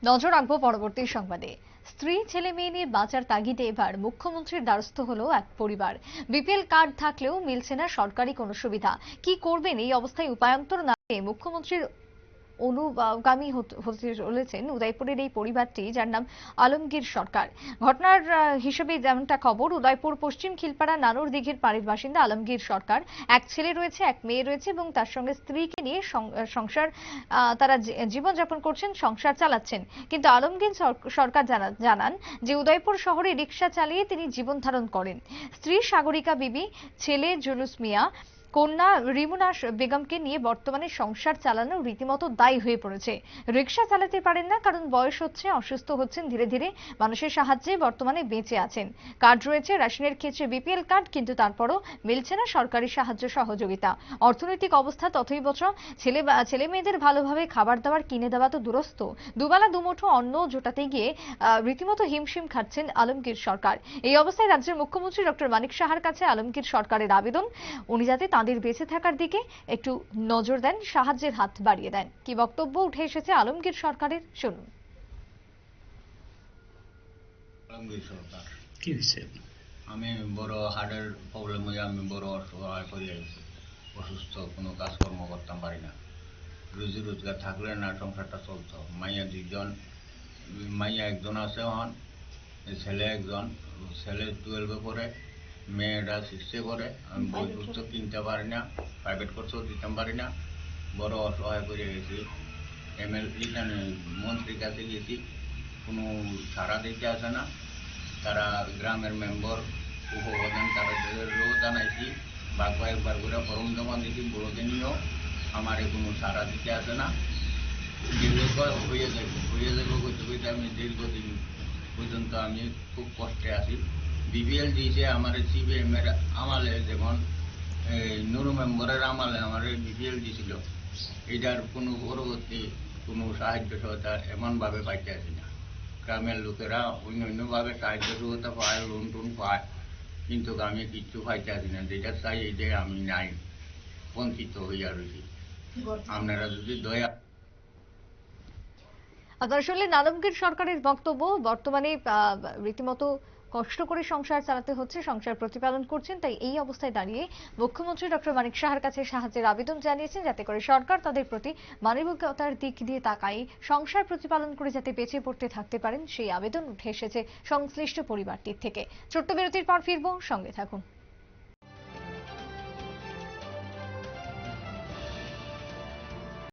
নজর রাখবো পরবর্তী সংবাদে। স্ত্রী ছেলে মেয়ে নিয়ে বাঁচার তাগিদে এবার মুখ্যমন্ত্রীর দ্বারস্থ হলো এক পরিবার। বিপিএল কার্ড থাকলেও মিলছে না সরকারি কোনো সুবিধা। কি করবেন এই অবস্থায় উপায়ন্তর না পেয়ে মুখ্যমন্ত্রীর অনুগামী হতে চলেছেন উদয়পুরের এই পরিবারটি, যার নাম আলমগীর সরকার। ঘটনার হিসেবে যেমনটা খবর, উদয়পুর পশ্চিম খিলপাড়া নানুর দিঘির পাড়ির বাসিন্দা আলমগীর সরকার। এক ছেলে রয়েছে, এক মেয়ে রয়েছে এবং তার সঙ্গে স্ত্রীকে নিয়ে সংসার তারা জীবনযাপন করছেন, সংসার চালাচ্ছেন। কিন্তু আলমগীর সরকার জানান যে উদয়পুর শহরে রিকশা চালিয়ে তিনি জীবন ধারণ করেন। স্ত্রী সাগরিকা বিবি, ছেলে জুলুস মিয়া, কন্যা রিমুনা বেগমকে নিয়ে বর্তমানে সংসার চালানো রীতিমতো দায়ী হয়ে পড়েছে। রিকশা চালাতে পারেন না কারণ বয়স হচ্ছে, অসুস্থ হচ্ছেন ধীরে ধীরে, মানুষের সাহায্যে বর্তমানে বেঁচে আছেন। কার্ড রয়েছে, রেশনের ক্ষেত্রে বিপিএল কার্ড, কিন্তু তারপরও মিলছে না সরকারি সাহায্য সহযোগিতা। অর্থনৈতিক অবস্থা তথৈবচ। ছেলে মেয়েদের ভালোভাবে খাবার দাবার কিনে দেওয়া তো দুরস্ত, দুবেলা দুমুঠো অন্ন জোটাতে গিয়ে রীতিমতো হিমশিম খাচ্ছেন আলমগীর সরকার। এই অবস্থায় রাজ্যের মুখ্যমন্ত্রী ডক্টর মানিক সাহার কাছে আলমগীর সরকারের আবেদন, উনি যাতে তাঁদের বেঁচে থাকার দিকে একটু নজর দেন, সাহায্যের হাত বাড়িয়ে দেন। কি বক্তব্য উঠে এসেছে আলমগীর সরকারের, শুনুন। আলমগীর সরকার কি হয়েছে? আমি বড় হার্টের প্রবলেম হয়ে আমি বড় অসহায় করে আছি। অসুস্থ, কোনো কাজকর্ম করতাম পারি না। রুজি রোজগার থাকলে না সংসারটা চলতো। মাইয়া দুইজন, মাইয়া একজন আছে, হন ছেলে একজন। ছেলে 12-এ পড়ে, মেয়েটা 6-এ পড়ে। আমি বই পুস্তক কিনতে পারি না, প্রাইভেট কোর্সও দিতে পারি না। বড় অসহায় করে গেছি। এখানে মন্ত্রীর কাছে গেছি, কোনো সাড়া দিতে আসে না। তারা গ্রামের মেম্বার, উপপ্রধান, তাদেরও জানাইছি, একবার করে ফরম জমা দিয়েছি, বড়কে নিয়েও আমার কোনো সাড়া দিতে আসে না। হয়ে যাবো করতে করতে আমি দীর্ঘদিন পর্যন্ত আমি খুব কষ্টে আছি। বিপিএল দিয়েছে আমার সিপিএম এর আমলে, যেমন নুরু মেম্বারের আমলে আমার বিপিএল দিয়েছিল। এটার কোনো পরবর্তী কোনো সাহায্য সহায়তা এমনভাবে পাইতে আসি না। গ্রামের লোকেরা অন্যভাবে সাহায্য সহায়তা পায়, লোন টোন পায়, কিন্তু আমি কিচ্ছু পাইতে আসি না। যেটা চাই এটাই আমি নাই, বঞ্চিত হইয়া রয়েছি। আপনারা যদি দয়া। আপনারা শুনলেন আলমগীর সরকারের বক্তব্য। বর্তমানে রীতিমতো কষ্ট করে সংসার চালাতে হচ্ছে, সংসার প্রতিপালন করছেন। তাই এই অবস্থায় দাঁড়িয়ে মুখ্যমন্ত্রী ডক্টর মানিক সাহার কাছে সাহায্যের আবেদন জানিয়েছেন, যাতে করে সরকার তাদের প্রতি মানবিকতার দিক দিয়ে তাকায়, সংসার প্রতিপালন করে যাতে বেঁচে পড়তে থাকতে পারেন, সেই আবেদন উঠে এসেছে সংশ্লিষ্ট পরিবারটির থেকে। ছোট্ট বিরতির পর ফিরবো, সঙ্গে থাকুন।